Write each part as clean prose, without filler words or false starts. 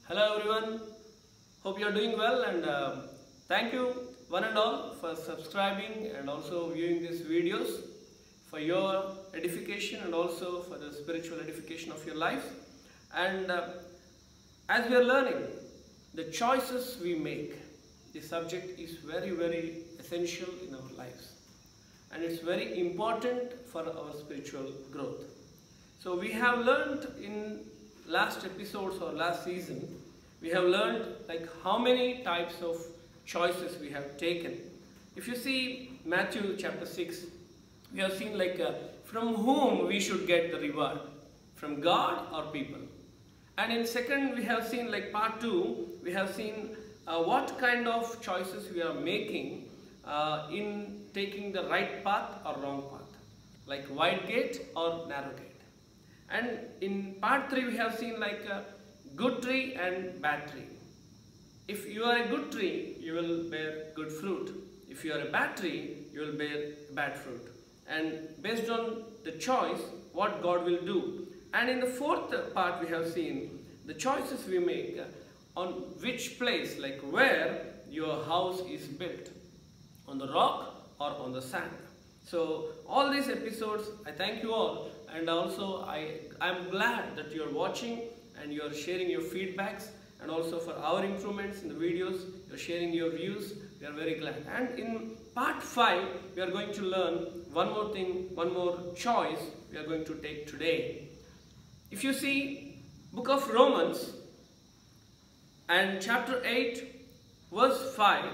Hello everyone, hope you are doing well and thank you one and all for subscribing and also viewing these videos for your edification and also for the spiritual edification of your life. And as we are learning the choices we make, the subject is very essential in our lives and it's very important for our spiritual growth. So we have learned in last episodes or last season, we have learned like how many types of choices we have taken. If you see Matthew chapter 6, we have seen like from whom we should get the reward, from God or people. And in second, we have seen like part 2, we have seen what kind of choices we are making in taking the right path or wrong path, like wide gate or narrow gate. And in part 3 we have seen like a good tree and bad tree. If you are a good tree, you will bear good fruit. If you are a bad tree, you will bear bad fruit. And based on the choice, what God will do. And in the fourth part we have seen the choices we make on which place, like where your house is built, on the rock or on the sand. So all these episodes, I thank you all, and also I'm glad that you're watching and you're sharing your feedbacks, and also for our improvements in the videos, you're sharing your views. We are very glad. And in part 5, we are going to learn one more thing, one more choice we are going to take today. If you see book of Romans and chapter 8 verse 5,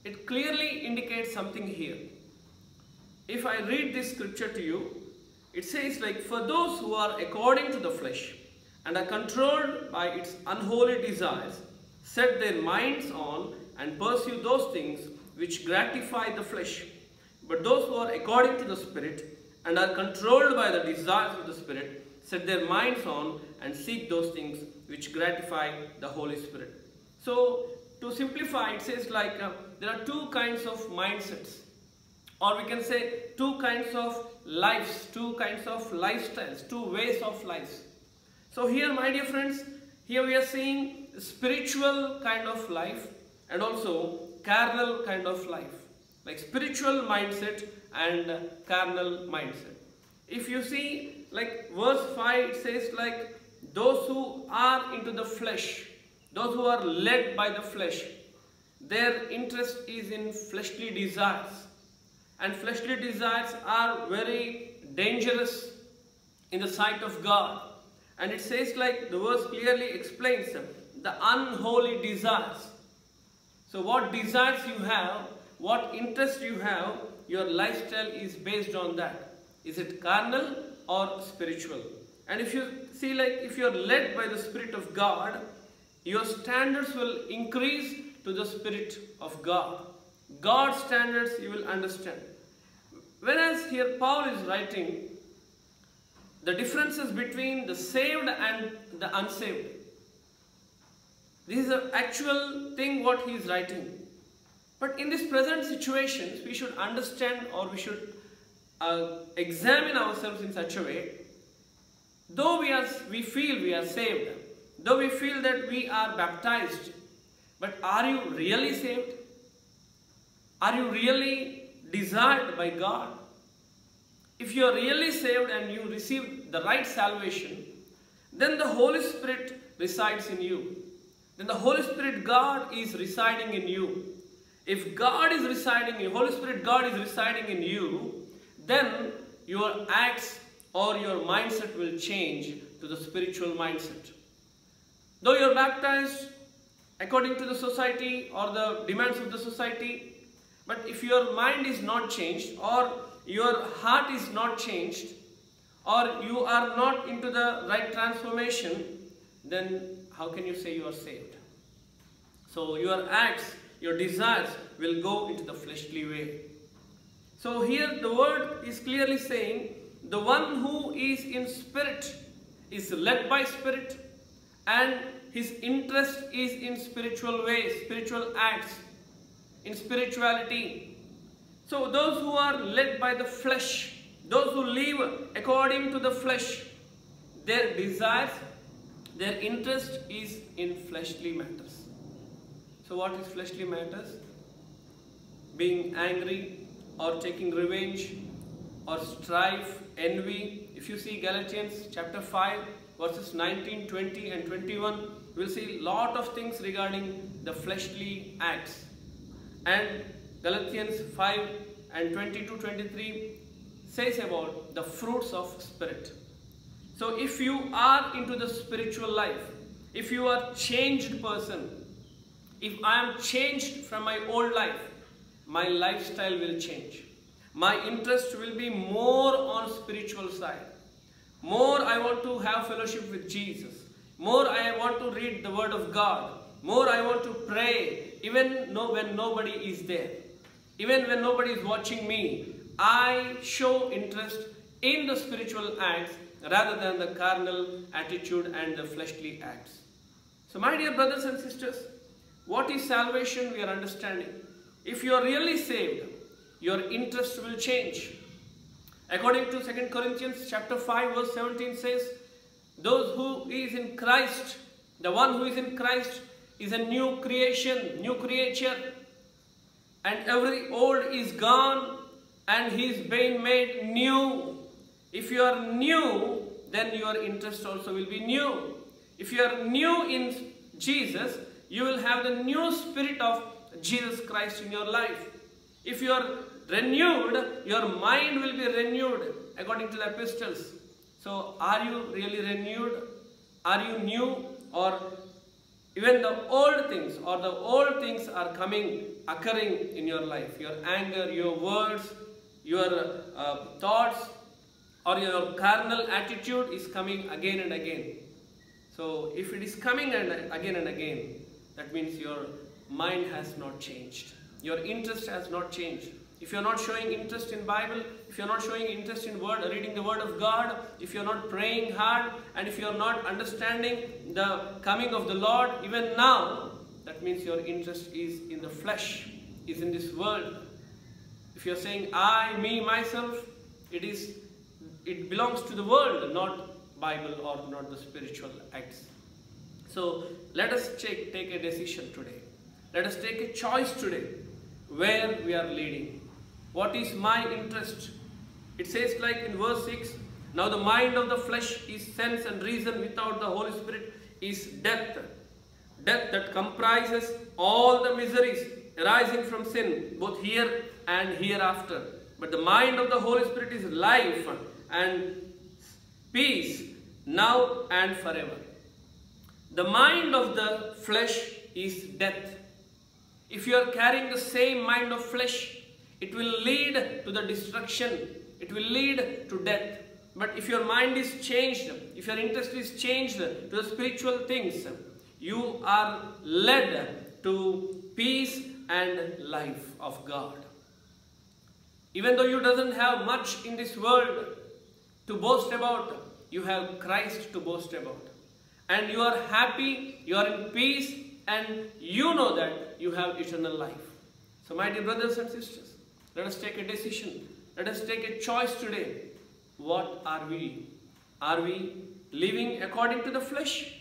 it clearly indicates something here. If I read this scripture to you, it says like, for those who are according to the flesh and are controlled by its unholy desires, set their minds on and pursue those things which gratify the flesh. But those who are according to the Spirit and are controlled by the desires of the Spirit, set their minds on and seek those things which gratify the Holy Spirit. So to simplify, it says like there are two kinds of mindsets, or we can say two kinds of lives, two kinds of lifestyles, two ways of lives. So here, my dear friends, here we are seeing spiritual kind of life and also carnal kind of life, like spiritual mindset and carnal mindset. If you see like verse 5, it says like those who are into the flesh, those who are led by the flesh, their interest is in fleshly desires. And fleshly desires are very dangerous in the sight of God. And it says like the verse clearly explains the unholy desires. So what desires you have, what interest you have, your lifestyle is based on that. Is it carnal or spiritual? And if you see like if you are led by the Spirit of God, your standards will increase to the Spirit of God. God's standards you will understand. Whereas here Paul is writing the differences between the saved and the unsaved. This is the actual thing what he is writing. But in this present situations, we should understand, or we should examine ourselves in such a way. Though we feel we are saved, though we feel that we are baptized, but are you really saved? Are you really desired by God? If you are really saved and you receive the right salvation, then the Holy Spirit resides in you. Then the Holy Spirit God is residing in you. If God is residing in you, Holy Spirit God is residing in you, then your acts or your mindset will change to the spiritual mindset. Though you are baptized according to the society or the demands of the society, but if your mind is not changed, or your heart is not changed, or you are not into the right transformation, then how can you say you are saved? So your acts, your desires will go into the fleshly way. So here the word is clearly saying the one who is in spirit is led by Spirit, and his interest is in spiritual ways, spiritual acts, in spirituality. So those who are led by the flesh, those who live according to the flesh, their desires, their interest is in fleshly matters. So what is fleshly matters? Being angry or taking revenge or strife, envy. If you see Galatians chapter 5 verses 19, 20 and 21, you will see lot of things regarding the fleshly acts. And Galatians 5 and 22, 23 says about the fruits of spirit. So if you are into the spiritual life, if you are changed person, if I am changed from my old life, my lifestyle will change. My interest will be more on spiritual side. More I want to have fellowship with Jesus. More I want to read the word of God. More I want to pray, even when nobody is there. Even when nobody is watching me, I show interest in the spiritual acts rather than the carnal attitude and the fleshly acts. So my dear brothers and sisters, what is salvation? We are understanding. If you are really saved, your interest will change. According to 2 Corinthians chapter 5 verse 17 says, those who is in Christ, the one who is in Christ is a new creation, new creature, and every old is gone and he is being made new. If you are new, then your interest also will be new. If you are new in Jesus, you will have the new spirit of Jesus Christ in your life. If you are renewed, your mind will be renewed according to the epistles. So are you really renewed? Are you new? Or even the old things are occurring in your life. Your anger, your words, your thoughts, or your carnal attitude is coming again and again. So if it is coming again and again, that means your mind has not changed. Your interest has not changed. If you are not showing interest in Bible, if you are not showing interest in reading the word of God, if you are not praying hard, and if you are not understanding the coming of the Lord even now, that means your interest is in the flesh, is in this world. If you are saying I, me, myself, it belongs to the world, not Bible or not the spiritual acts. So let us take a decision today. Let us take a choice today where we are leading. What is my interest? It says like in verse 6, now the mind of the flesh is sense and reason without the Holy Spirit is death. Death that comprises all the miseries arising from sin, both here and hereafter. But the mind of the Holy Spirit is life and peace now and forever. The mind of the flesh is death. If you are carrying the same mind of flesh, it will lead to the destruction. It will lead to death. But if your mind is changed, if your interest is changed to the spiritual things, you are led to peace and life of God. Even though you doesn't have much in this world to boast about, you have Christ to boast about. And you are happy, you are in peace, and you know that you have eternal life. So my dear brothers and sisters, let us take a decision. Let us take a choice today. What are we? Are we living according to the flesh?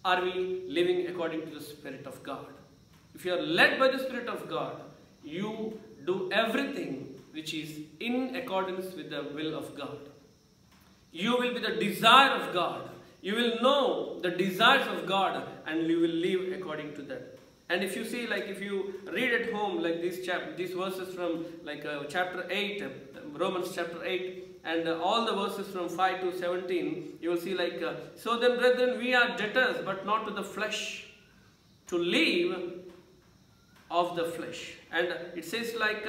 Are we living according to the Spirit of God? If you are led by the Spirit of God, you do everything which is in accordance with the will of God. You will be the desire of God. You will know the desires of God and you will live according to that. And if you see, like if you read at home, like these verses from chapter 8, Romans chapter 8, and all the verses from 5 to 17, you will see like, so then brethren, we are debtors, but not to the flesh, to live of the flesh. And it says like,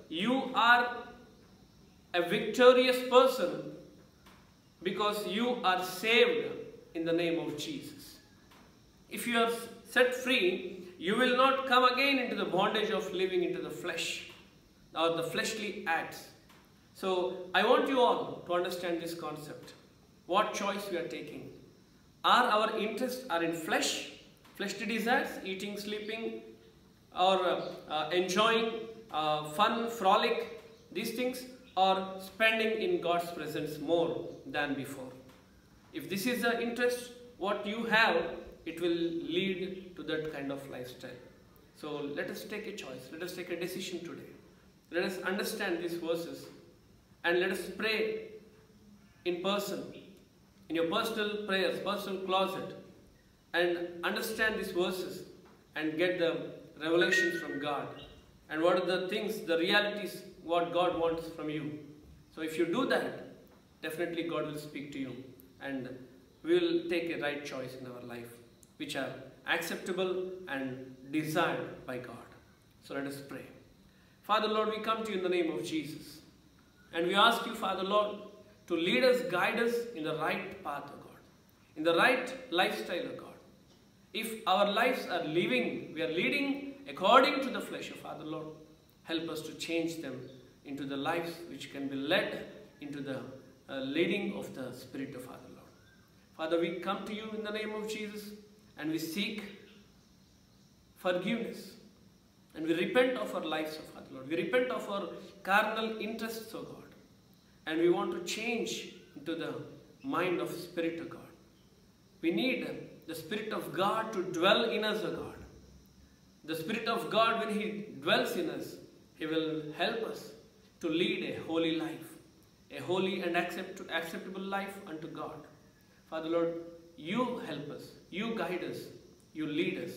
you are a victorious person because you are saved in the name of Jesus. If you are set free, you will not come again into the bondage of living into the flesh or the fleshly acts. So I want you all to understand this concept. What choice we are taking? Are our interests are in flesh, fleshly desires, eating, sleeping, or enjoying fun, frolic, these things, or spending in God's presence more than before? If this is the interest, what you have, it will lead to that kind of lifestyle. So let us take a choice. Let us take a decision today. Let us understand these verses and let us pray in person, in your personal prayers, personal closet, and understand these verses and get the revelations from God. And what are the things, the realities, what God wants from you. So if you do that, definitely God will speak to you and we will take a right choice in our life, which are acceptable and desired by God. So let us pray. Father Lord, we come to you in the name of Jesus. And we ask you, Father Lord, to lead us, guide us in the right path, O God. In the right lifestyle, O God. If our lives are living, we are leading according to the flesh, O Father Lord, help us to change them into the lives which can be led into the leading of the Spirit of Father Lord. Father, we come to you in the name of Jesus and we seek forgiveness. And we repent of our lives, O Father Lord. We repent of our carnal interests, O God. And we want to change into the mind of Spirit, O God. We need the Spirit of God to dwell in us, O God. The Spirit of God, when He dwells in us, He will help us to lead a holy life, a holy and acceptable life unto God. Father Lord, you help us, you guide us, you lead us,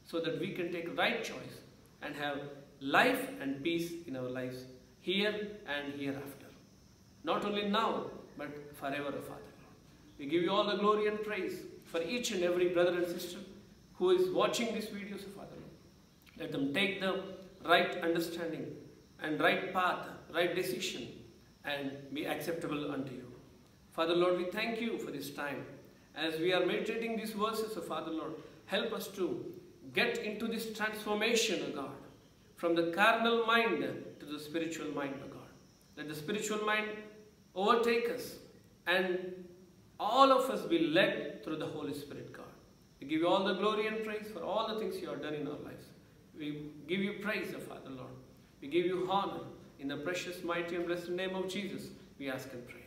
so that we can take right choice and have life and peace in our lives here and hereafter. Not only now, but forever, O Father Lord. We give you all the glory and praise for each and every brother and sister who is watching these videos, O Father Lord. Let them take the right understanding and right path, right decision, and be acceptable unto you. Father Lord, we thank you for this time. As we are meditating these verses, O Father Lord, help us to get into this transformation, O God, from the carnal mind to the spiritual mind, O God. Let the spiritual mind overtake us and all of us be led through the Holy Spirit, God. We give you all the glory and praise for all the things you have done in our lives. We give you praise, O Father Lord. We give you honor. In the precious, mighty and blessed name of Jesus, we ask and pray.